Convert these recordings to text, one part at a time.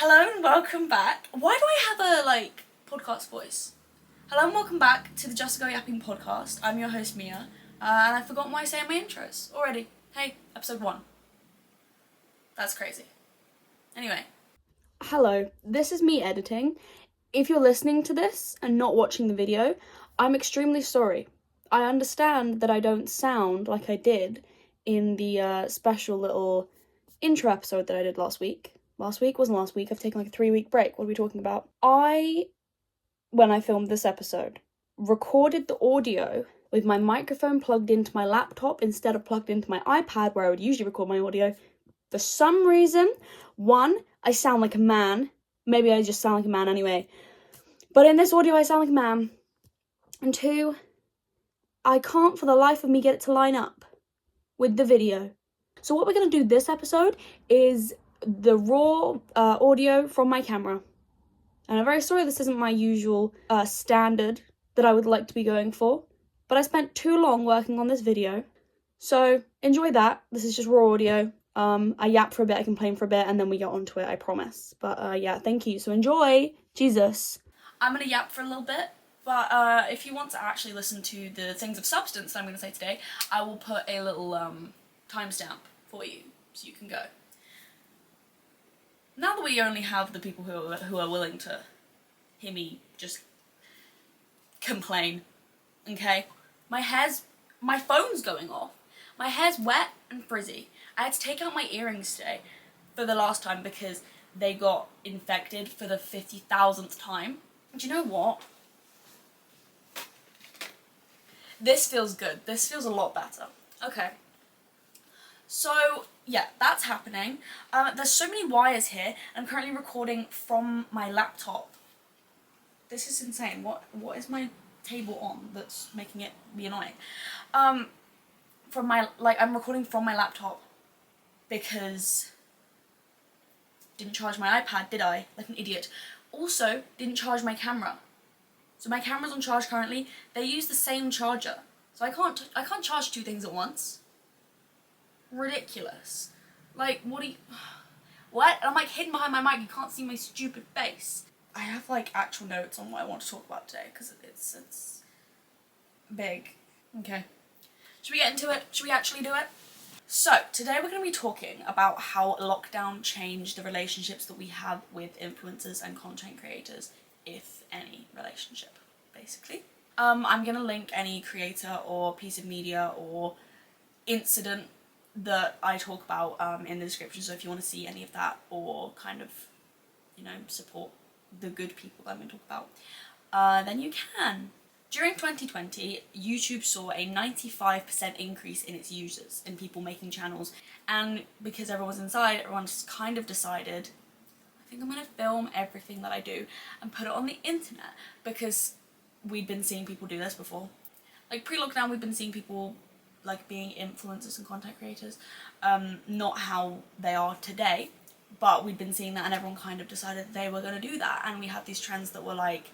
Hello and welcome back. Why do I have a, podcast voice? Hello and welcome back to the Just Go Yapping podcast. I'm your host, Mia, and I've forgotten why I say in my intros already. Hey, episode 1. That's crazy. Anyway. Hello, this is me editing. If you're listening to this and not watching the video, I'm extremely sorry. I understand that I don't sound like I did in the special little intro episode that I did last week. Last week? Wasn't last week. I've taken like a 3-week break. What are we talking about? When I filmed this episode, recorded the audio with my microphone plugged into my laptop instead of plugged into my iPad where I would usually record my audio. For some reason, 1, I sound like a man. Maybe I just sound like a man anyway. But in this audio, I sound like a man. And 2, I can't for the life of me get it to line up with the video. So what we're going to do this episode is the raw audio from my camera. And I'm very sorry this isn't my usual standard that I would like to be going for. But I spent too long working on this video. So enjoy that. This is just raw audio. I yap for a bit, I complain for a bit, and then we get onto it, I promise. But yeah, thank you. So enjoy. Jesus. I'm going to yap for a little bit, but if you want to actually listen to the things of substance that I'm going to say today, I will put a little timestamp for you, so you can go. Now that we only have the people who are willing to hear me just complain, okay? My phone's going off. My hair's wet and frizzy. I had to take out my earrings today for the last time because they got infected for the 50,000th time. Do you know what? This feels good. This feels a lot better. Okay. So, yeah, that's happening. There's so many wires here. I'm currently recording from my laptop. This is insane. What is my table on that's making it be annoying? I'm recording from my laptop because didn't charge my iPad, did I? Like an idiot. Also, didn't charge my camera. So my camera's on charge currently. They use the same charger. So I can't charge 2 things at once. Ridiculous. Like, what? And I'm like hidden behind my mic, you can't see my stupid face. I have like actual notes on what I want to talk about today because it's big. Okay. Should we get into it? Should we actually do it? So, today we're going to be talking about how lockdown changed the relationships that we have with influencers and content creators, if any relationship, basically. I'm going to link any creator or piece of media or incident that I talk about in the description, so if you want to see any of that or kind of, support the good people that I'm going to talk about, then you can. During 2020, YouTube saw a 95% increase in its users, in people making channels, and because everyone was inside, everyone just kind of decided, I think I'm going to film everything that I do and put it on the internet, because we'd been seeing people do this before. Like pre-lockdown, we've been seeing people like being influencers and content creators, not how they are today, but we'd been seeing that and everyone kind of decided they were going to do that, and we had these trends that were like,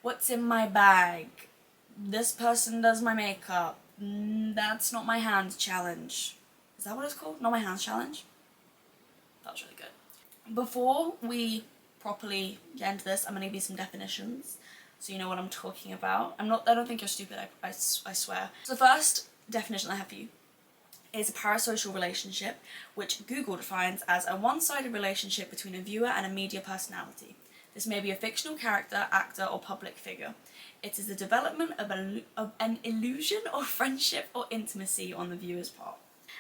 what's in my bag? This person does my makeup. That's not my hands challenge. Is that what it's called? Not my hands challenge? That was really good. Before we properly get into this, I'm going to give you some definitions so you know what I'm talking about. I don't think you're stupid, I swear. So the first definition I have for you is a parasocial relationship, which Google defines as a one-sided relationship between a viewer and a media personality. This may be a fictional character, actor, or public figure. It is the development of an illusion of friendship or intimacy on the viewer's part.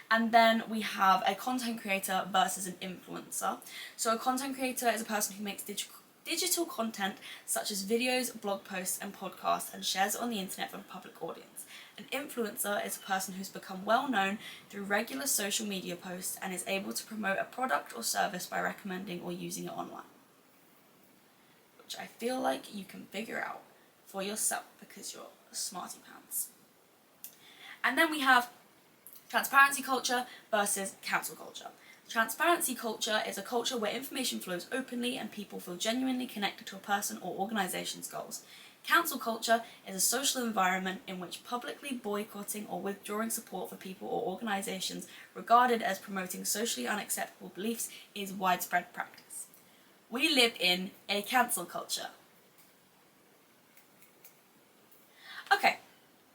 And then we have a content creator versus an influencer. So a content creator is a person who makes digital content such as videos, blog posts, and podcasts and shares it on the internet for a public audience. An influencer is a person who's become well known through regular social media posts and is able to promote a product or service by recommending or using it online. Which I feel like you can figure out for yourself because you're a smarty pants. And then we have transparency culture versus cancel culture. Transparency culture is a culture where information flows openly and people feel genuinely connected to a person or organization's goals. Cancel culture is a social environment in which publicly boycotting or withdrawing support for people or organizations regarded as promoting socially unacceptable beliefs is widespread practice. We live in a cancel culture. Okay,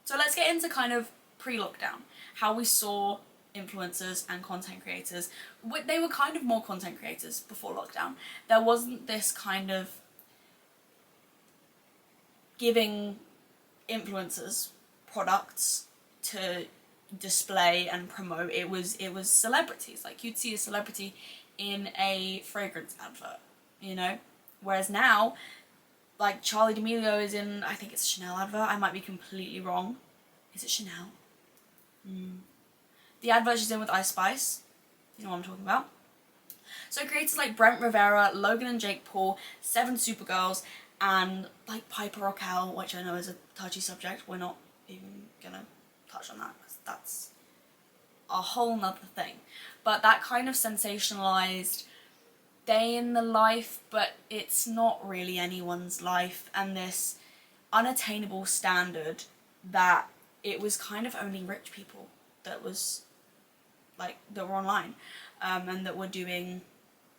so let's get into kind of pre-lockdown, how we saw influencers and content creators. They were kind of more content creators before lockdown. There wasn't this kind of giving influencers products to display and promote. It was celebrities. Like, you'd see a celebrity in a fragrance advert, you know? Whereas now, like, Charli D'Amelio is in, I think it's a Chanel advert. I might be completely wrong. Is it Chanel? The advert she's in with Ice Spice. You know what I'm talking about. So creators like Brent Rivera, Logan and Jake Paul, 7 Supergirls, and like PARASOCIal, which I know is a touchy subject. We're not even gonna touch on that because that's a whole nother thing. But that kind of sensationalized day in the life, but it's not really anyone's life, and this unattainable standard that it was kind of only rich people that was like that were online, and that were doing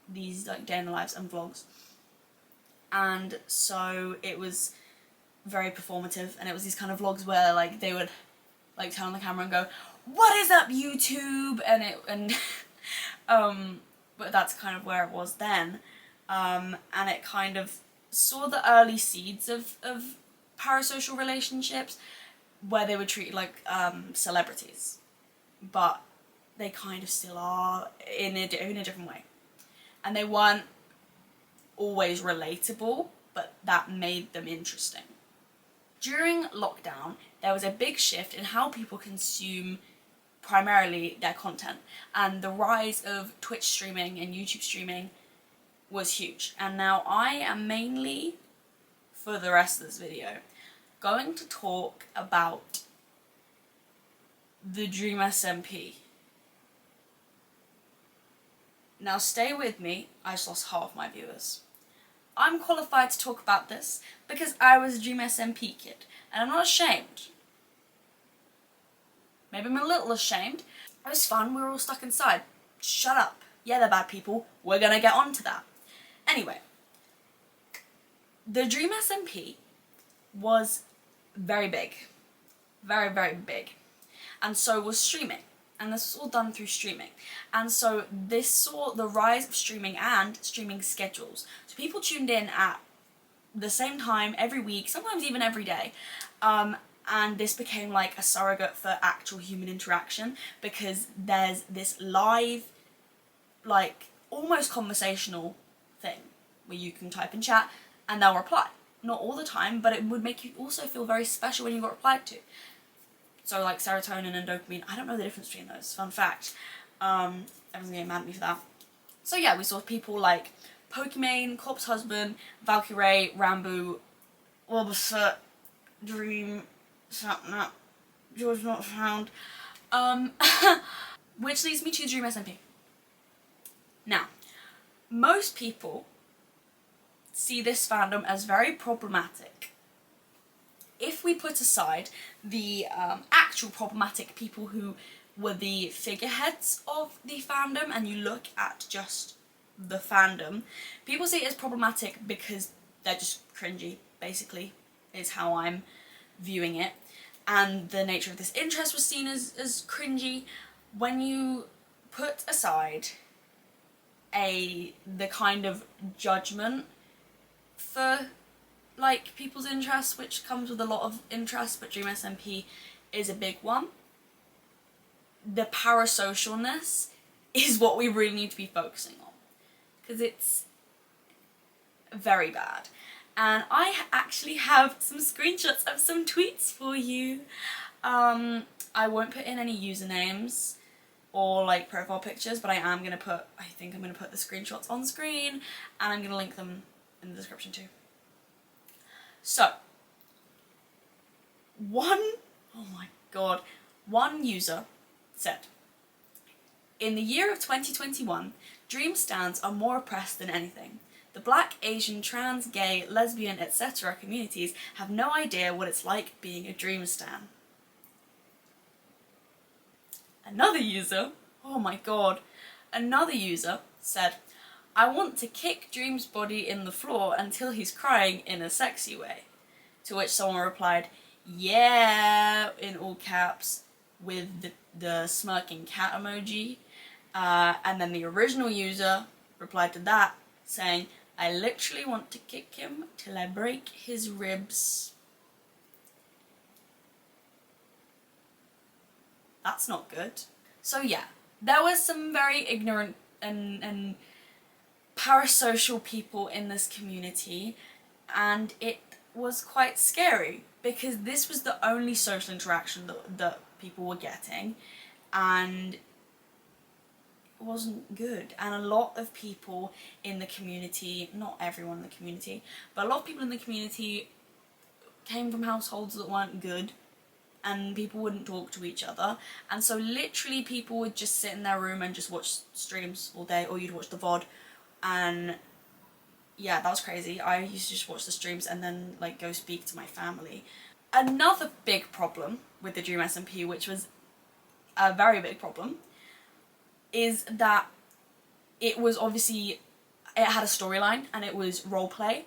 these like day in the lives and vlogs. And so it was very performative, and it was these kind of vlogs where like they would like turn on the camera and go, "What is up, YouTube?" and but that's kind of where it was then, and it kind of saw the early seeds of parasocial relationships where they were treated like celebrities, but they kind of still are in a different way, and they weren't always relatable, but that made them interesting. During lockdown, there was a big shift in how people consume primarily their content, and the rise of Twitch streaming and YouTube streaming was huge. And now I am mainly, for the rest of this video, going to talk about the Dream SMP. Now stay with me, I just lost half my viewers. I'm qualified to talk about this because I was a Dream SMP kid, and I'm not ashamed. Maybe I'm a little ashamed. It was fun, we were all stuck inside. Shut up. Yeah, they're bad people. We're gonna get on to that. Anyway, the Dream SMP was very big. Very, very big. And so was streaming. And this was all done through streaming. And so this saw the rise of streaming and streaming schedules. So people tuned in at the same time every week, sometimes even every day. And this became like a surrogate for actual human interaction, because there's this live, like almost conversational thing where you can type in chat and they'll reply. Not all the time, but it would make you also feel very special when you got replied to. So like serotonin and dopamine, I don't know the difference between those, fun fact. Everyone's getting mad at me for that. So yeah, we saw people like Pokimane, Corpse Husband, Valkyrie, Rambo, Wobbuset, Dream, Sapnap, George Not Found, which leads me to Dream SMP. Now, most people see this fandom as very problematic. If we put aside the actual problematic people who were the figureheads of the fandom and you look at just the fandom, people see it as problematic because they're just cringy, basically, is how I'm viewing it. And the nature of this interest was seen as cringy. When you put aside the kind of judgment for like people's interests, which comes with a lot of interest, but Dream SMP is a big one. The parasocialness is what we really need to be focusing on, because it's very bad. And I actually have some screenshots of some tweets for you. I won't put in any usernames or like profile pictures, but I think I'm gonna put the screenshots on screen, and I'm gonna link them in the description too. So, one user said, "In the year of 2021, Dream stans are more oppressed than anything. The black, Asian, trans, gay, lesbian, etc. communities have no idea what it's like being a Dream stan." Another user said, I want to kick Dream's body in the floor until he's crying in a sexy way. To which someone replied, yeah, in all caps, with the smirking cat emoji. And then the original user replied to that, saying, I literally want to kick him till I break his ribs. That's not good. So yeah, there was some very ignorant and parasocial people in this community, and it was quite scary because this was the only social interaction that people were getting, and it wasn't good. And a lot of people in the community, not everyone in the community, but a lot of people in the community came from households that weren't good, and people wouldn't talk to each other, and so literally people would just sit in their room and just watch streams all day, or you'd watch the VOD, and yeah, that was crazy. I used to just watch the streams and then like go speak to my family. Another big problem with the Dream SMP, which was a very big problem, is that it was obviously, it had a storyline and it was roleplay,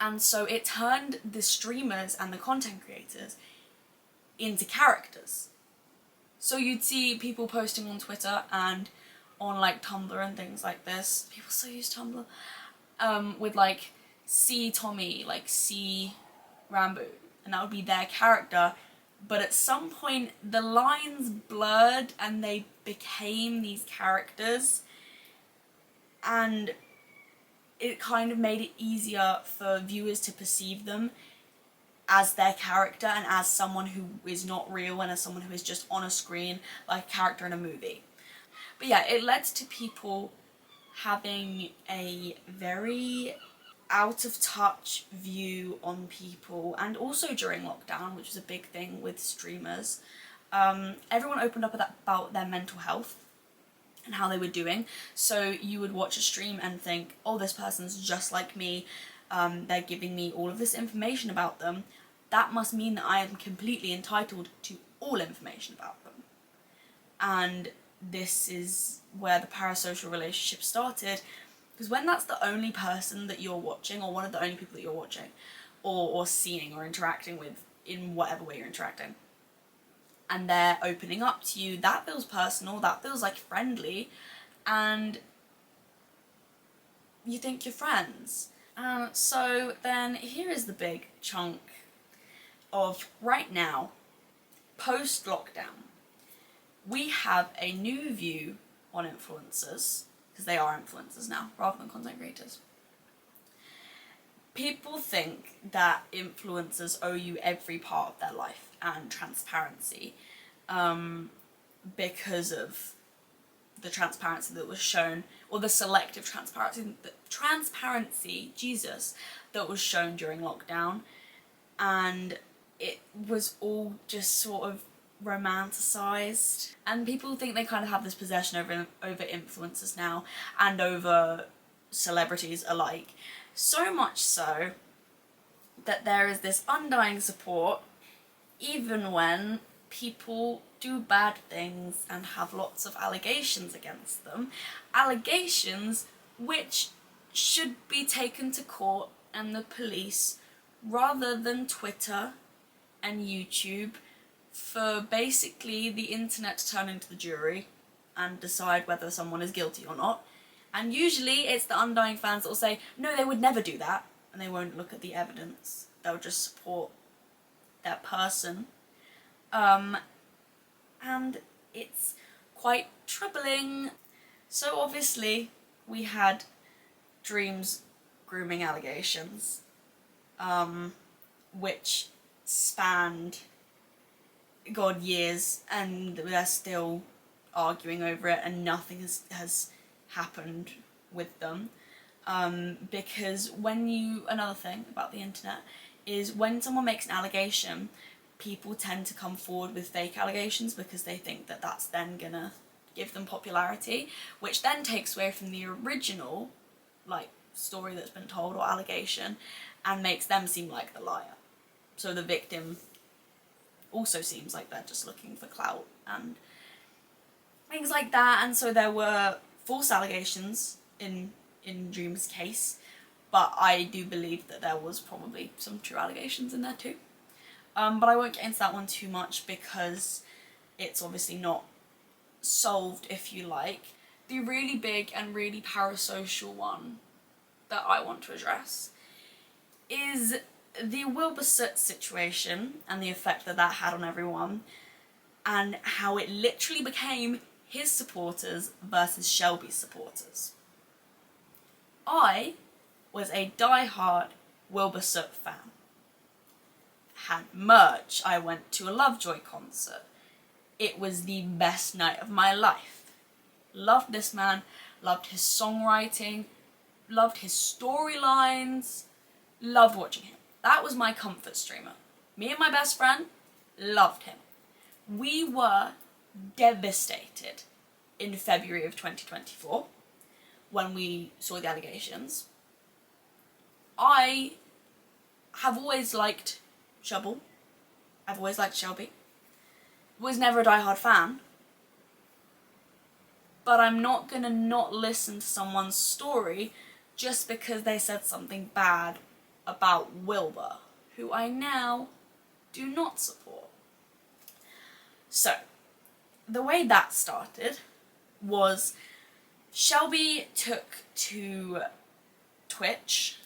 and so it turned the streamers and the content creators into characters. So you'd see people posting on Twitter and on like Tumblr and things like this. People still use Tumblr. With like C Tommy, like C Rambo, and that would be their character. But at some point the lines blurred and they became these characters, and it kind of made it easier for viewers to perceive them as their character and as someone who is not real and as someone who is just on a screen like a character in a movie. But yeah, it led to people having a very out of touch view on people, and also during lockdown, which was a big thing with streamers, everyone opened up about their mental health and how they were doing. So you would watch a stream and think, oh, this person's just like me, they're giving me all of this information about them, that must mean that I am completely entitled to all information about them. And this is where the parasocial relationship started, because when that's the only person that you're watching, or one of the only people that you're watching, or seeing or interacting with in whatever way you're interacting, and they're opening up to you, that feels personal, that feels like friendly, and you think you're friends. So then here is the big chunk of right now, post-lockdown. We have a new view on influencers, because they are influencers now, rather than content creators. People think that influencers owe you every part of their life and transparency, because of the transparency that was shown, or the selective transparency, Jesus, that was shown during lockdown, and it was all just sort of romanticized, and people think they kind of have this possession over influencers now and over celebrities alike, so much so that there is this undying support even when people do bad things and have lots of allegations against them, allegations which should be taken to court and the police, rather than Twitter and YouTube, for basically the internet to turn into the jury and decide whether someone is guilty or not. And usually it's the undying fans that will say, no, they would never do that, and they won't look at the evidence. They'll just support their person. And it's quite troubling. So obviously we had Dream's grooming allegations, which spanned, God, years, and they're still arguing over it, and nothing has happened with them. Because another thing about the internet is when someone makes an allegation, people tend to come forward with fake allegations because they think that that's then gonna give them popularity, which then takes away from the original, like, story that's been told or allegation, and makes them seem like the liar. So the victim also seems like they're just looking for clout and things like that. And so there were false allegations in Dream's case, but I do believe that there was probably some true allegations in there too. But I won't get into that one too much because it's obviously not solved, if you like. The really big and really parasocial one that I want to address is the Wilbur Soot situation and the effect that that had on everyone, and how it literally became his supporters versus Shelby's supporters. I was a die-hard Wilbur Soot fan. Had merch, I went to a Lovejoy concert. It was the best night of my life. Loved this man, loved his songwriting, loved his storylines, loved watching him. That was my comfort streamer. Me and my best friend loved him. We were devastated in February of 2024 when we saw the allegations. I have always liked Shovel. I've always liked Shelby. Was never a diehard fan. But I'm not gonna not listen to someone's story just because they said something bad about Wilbur, who I now do not support. So, the way that started was Shelby took to Twitch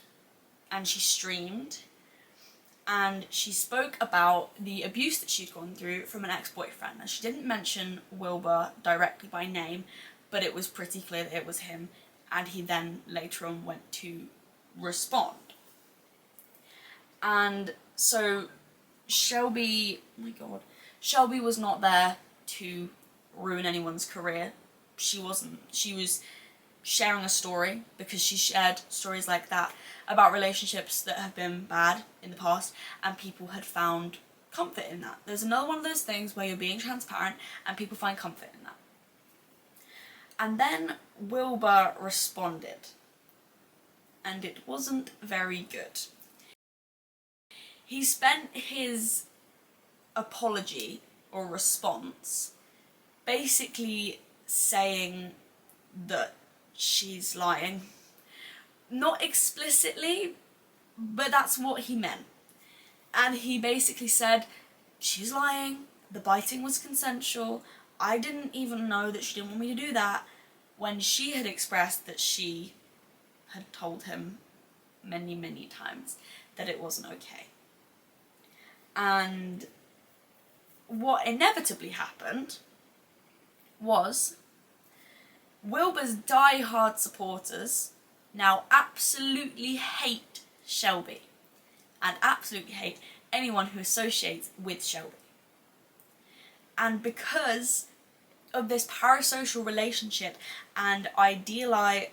and she streamed and she spoke about the abuse that she'd gone through from an ex-boyfriend. And she didn't mention Wilbur directly by name, but it was pretty clear that it was him, and he then later on went to respond. And so Shelby, oh my god, Shelby was not there to ruin anyone's career. She wasn't. She was sharing a story because she shared stories like that about relationships that have been bad in the past, and people had found comfort in that. There's another one of those things where you're being transparent and people find comfort in that. And then Wilbur responded, and it wasn't very good. He spent his apology or response basically saying that she's lying. Not explicitly, but that's what he meant. And he basically said, she's lying, the biting was consensual, I didn't even know that she didn't want me to do that, when she had expressed that she had told him many, many times that it wasn't okay. And what inevitably happened was Wilbur's die-hard supporters now absolutely hate Shelby and absolutely hate anyone who associates with Shelby. And because of this parasocial relationship and idealized,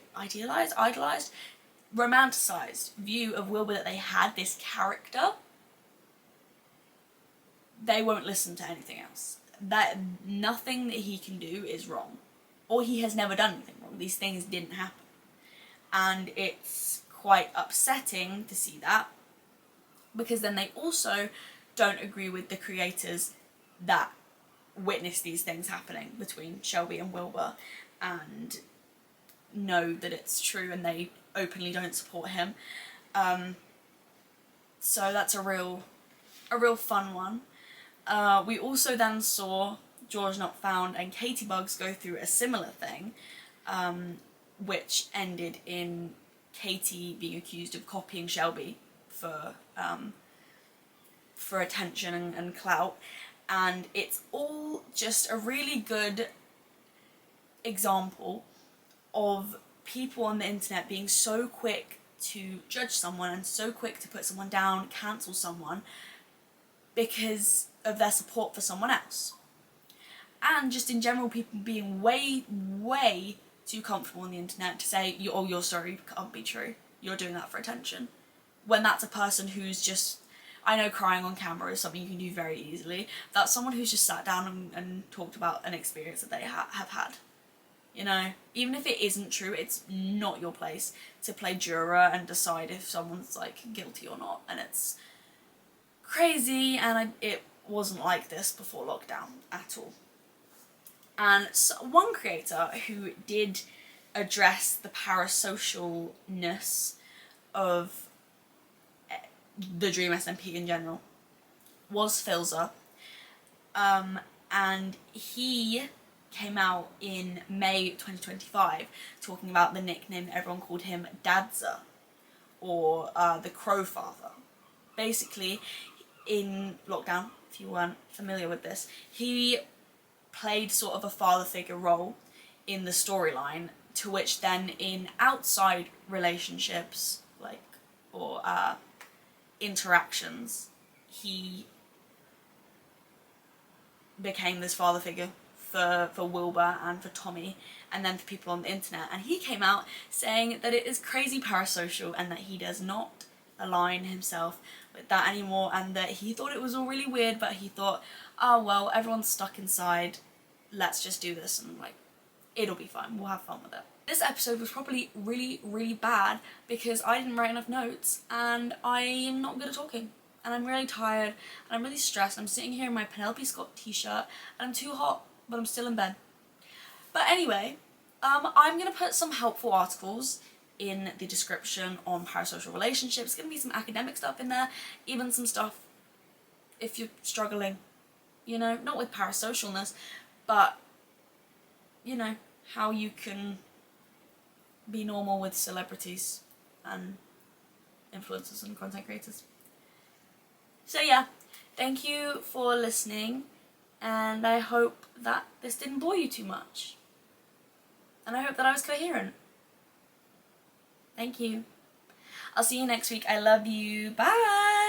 romanticized view of Wilbur that they had, this character, they won't listen to anything else. That nothing that he can do is wrong, or he has never done anything wrong. These things didn't happen, and it's quite upsetting to see that, because then they also don't agree with the creators that witness these things happening between Shelby and Wilbur and know that it's true, and they openly don't support him. So that's a real fun one. We also then saw George Not Found and Katie Bugs go through a similar thing, which ended in Katie being accused of copying Shelby for attention and clout. And it's all just a really good example of people on the internet being so quick to judge someone and so quick to put someone down, cancel someone, because of their support for someone else. And just in general, people being way, way too comfortable on the internet to say, oh, your story can't be true, you're doing that for attention. When that's a person who's just, I know crying on camera is something you can do very easily. That's someone who's just sat down and talked about an experience that they have had. You know, even if it isn't true, it's not your place to play juror and decide if someone's like guilty or not. And it's crazy, and it wasn't like this before lockdown at all. And so one creator who did address the parasocialness of the Dream SMP in general was Filza. And he came out in May 2025 talking about the nickname everyone called him, Dadza, or the Crow Father. Basically, in lockdown, if you weren't familiar with this, he played sort of a father figure role in the storyline, to which then in outside relationships, like, or interactions, he became this father figure for Wilbur and for Tommy, and then for people on the internet. And he came out saying that it is crazy parasocial and that he does not align himself with that anymore, and that he thought it was all really weird, but he thought, oh well, everyone's stuck inside, let's just do this, and like, it'll be fine, we'll have fun with it. This episode was probably really, really bad because I didn't write enough notes and I'm not good at talking. And I'm really tired and I'm really stressed. I'm sitting here in my Penelope Scott t-shirt and I'm too hot, but I'm still in bed. But anyway, I'm going to put some helpful articles in the description on parasocial relationships. There's going to be some academic stuff in there, even some stuff if you're struggling, you know, not with parasocialness, but, you know, how you can be normal with celebrities and influencers and content creators. So yeah, thank you for listening, and I hope that this didn't bore you too much. And I hope that I was coherent. Thank you. I'll see you next week. I love you. Bye!